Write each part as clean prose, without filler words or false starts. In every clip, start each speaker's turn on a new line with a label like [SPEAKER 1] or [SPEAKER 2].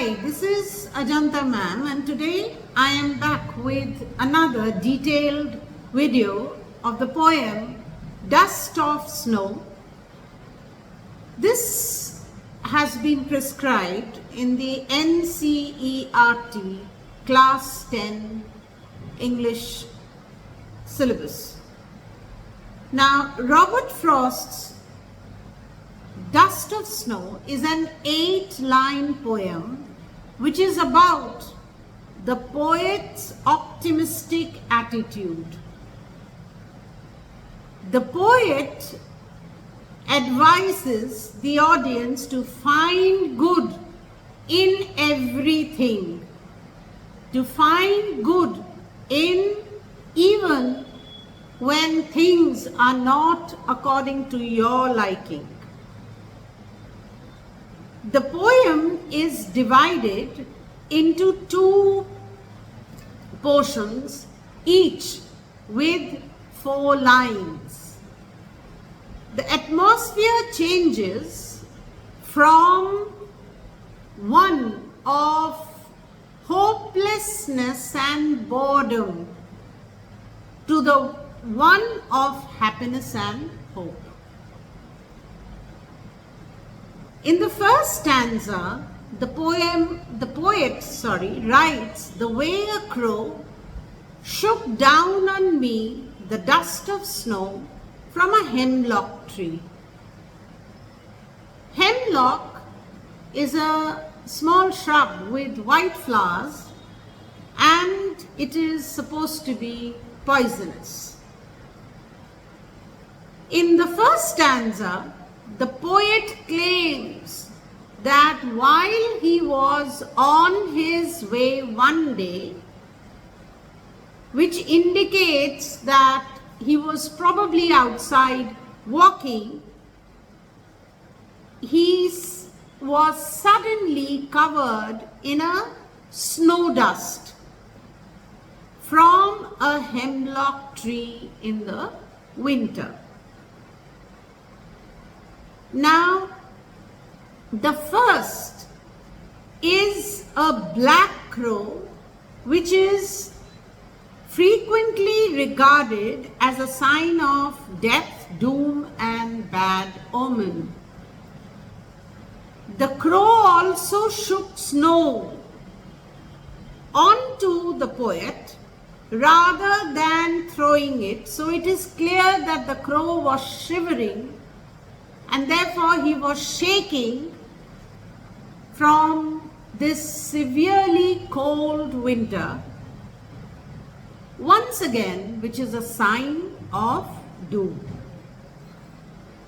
[SPEAKER 1] Hi, this is Ajanta ma'am, and today I am back with another detailed video of the poem Dust of Snow. This has been prescribed in the NCERT Class 10 English syllabus. Now, Robert Frost's Dust of Snow is an 8-line poem which is about the poet's optimistic attitude. The poet advises the audience to find good in everything, to find good in even when things are not according to your liking. The poem is divided into 2 portions, each with 4 lines. The atmosphere changes from one of hopelessness and boredom to the one of happiness and hope. In the first stanza, the poet writes, "The way a crow shook down on me the dust of snow from a hemlock tree." Hemlock is a small shrub with white flowers, and it is supposed to be poisonous. In the first stanza, the poet claims that while he was on his way one day, which indicates that he was probably outside walking, he was suddenly covered in a snow dust from a hemlock tree in the winter. Now, the first is a black crow, which is frequently regarded as a sign of death, doom, and bad omen. The crow also shook snow onto the poet rather than throwing it, so it is clear that the crow was shivering, and therefore he was shaking from this severely cold winter, once again, which is a sign of doom.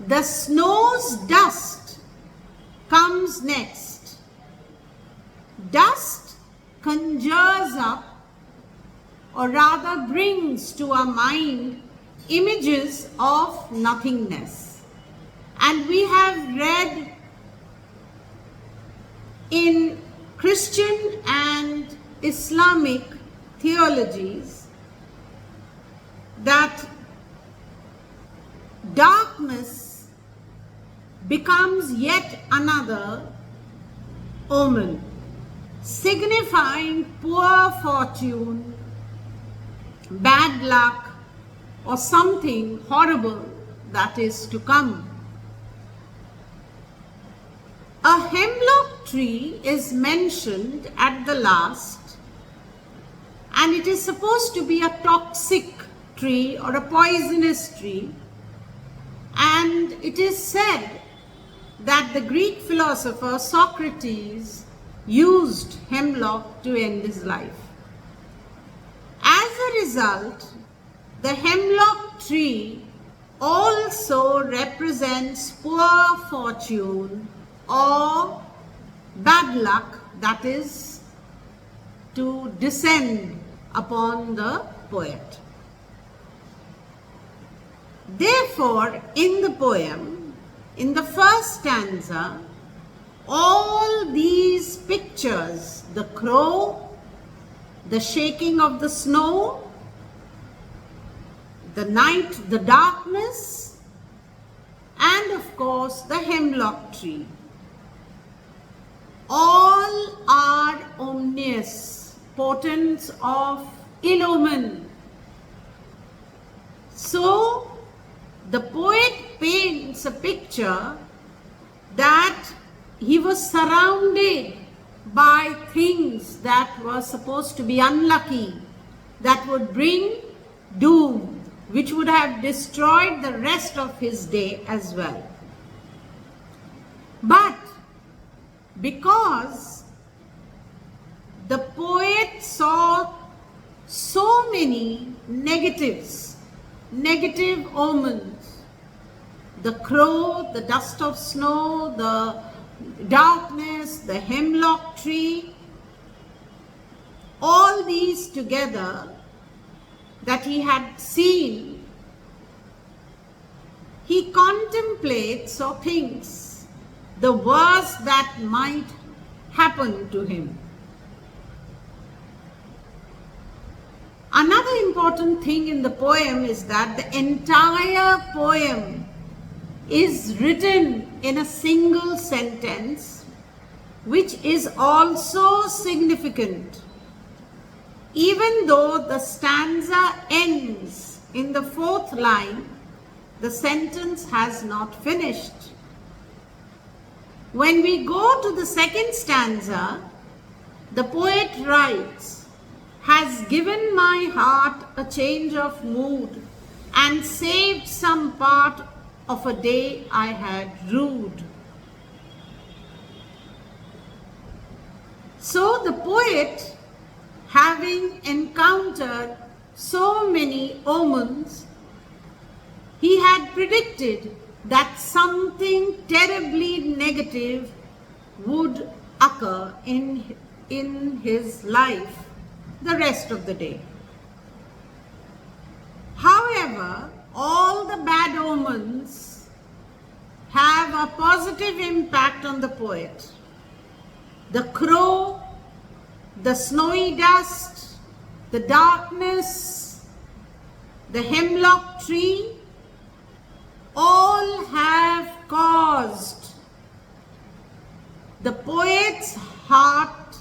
[SPEAKER 1] The snow's dust comes next. Dust conjures up, or rather brings to our mind, images of nothingness. And we have read in Christian and Islamic theologies that darkness becomes yet another omen, signifying poor fortune, bad luck, or something horrible that is to come. A hemlock tree is mentioned at the last, and it is supposed to be a toxic tree or a poisonous tree, and it is said that the Greek philosopher Socrates used hemlock to end his life. As a result, the hemlock tree also represents poor fortune or bad luck that is to descend upon the poet. Therefore, in the poem, in the first stanza, all these pictures, the crow, the shaking of the snow, the night, the darkness, and of course the hemlock tree, all are portents of ill omen. So the poet paints a picture that he was surrounded by things that were supposed to be unlucky, that would bring doom, which would have destroyed the rest of his day as well. But because the poet saw so many negatives, negative omens, the crow, the dust of snow, the darkness, the hemlock tree, all these together that he had seen, he contemplates or thinks the worst that might happen to him. Another important thing in the poem is that the entire poem is written in a single sentence, which is also significant. Even though the stanza ends in the fourth line, the sentence has not finished. When we go to the second stanza, the poet writes, "Has given my heart a change of mood and saved some part of a day I had rued." So the poet, having encountered so many omens, he had predicted that something terribly negative would occur in his life the rest of the day. However, all the bad omens have a positive impact on the poet. The crow, the snowy dust, the darkness, the hemlock tree, all have caused the poet's heart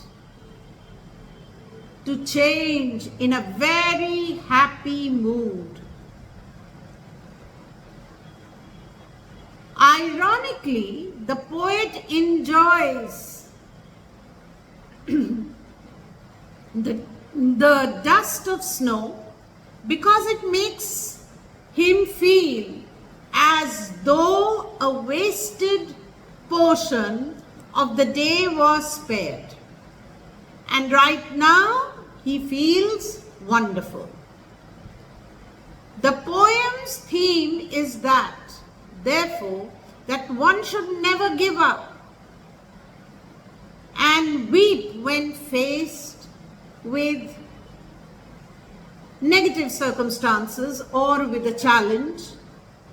[SPEAKER 1] to change in a very happy mood. Ironically, the poet enjoys the dust of snow because it makes him feel as though a wasted portion of the day was spared. And right now, he feels wonderful. The poem's theme is that, therefore, that one should never give up and weep when faced with negative circumstances or with a challenge.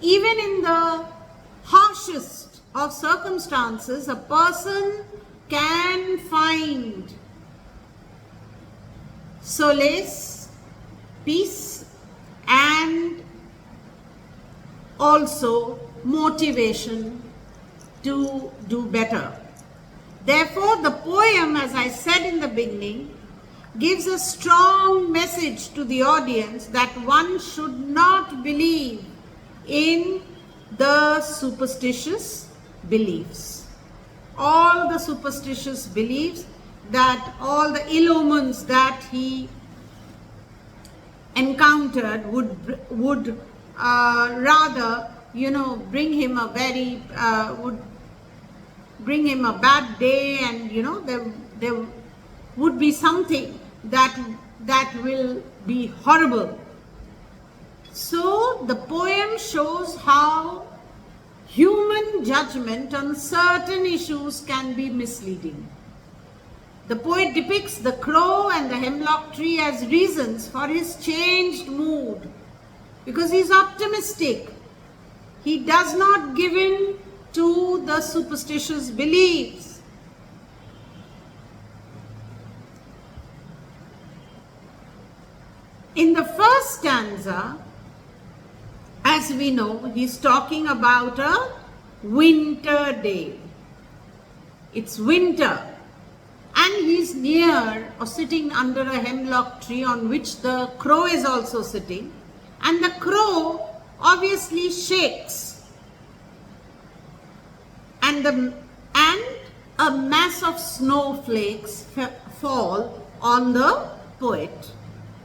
[SPEAKER 1] Even in the harshest of circumstances, a person can find solace, peace, and also motivation to do better. Therefore, the poem, as I said in the beginning, gives a strong message to the audience that one should not believe in the superstitious beliefs. All the superstitious beliefs, that all the ill omens that he encountered would rather, bring him a very would bring him a bad day, and there would be something that will be horrible. So the poem shows how human judgment on certain issues can be misleading. The poet depicts the crow and the hemlock tree as reasons for his changed mood, because he's optimistic. He does not give in to the superstitious beliefs. In the first stanza, as we know, he's talking about a winter day. It's winter. And and he's near or sitting under a hemlock tree on which the crow is also sitting, and the crow obviously shakes, and a mass of snowflakes fall on the poet.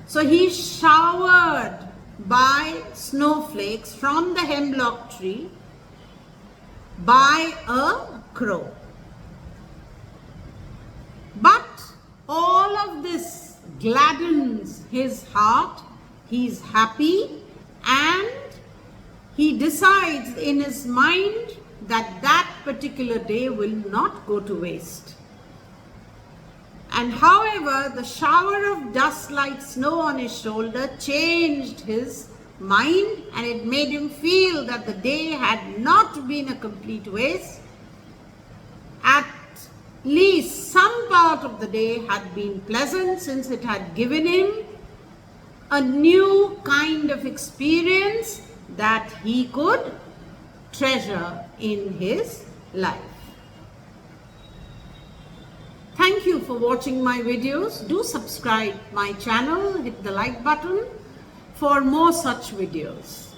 [SPEAKER 1] So he's showered by snowflakes from the hemlock tree by a crow. But all of this gladdens his heart. He's happy, and he decides in his mind that that particular day will not go to waste. And however, the shower of dust like snow on his shoulder changed his mind, and it made him feel that the day had not been a complete waste. At least some part of the day had been pleasant, since it had given him a new kind of experience that he could treasure in his life. Thank you for watching my videos. Do subscribe my channel, hit the like button for more such videos.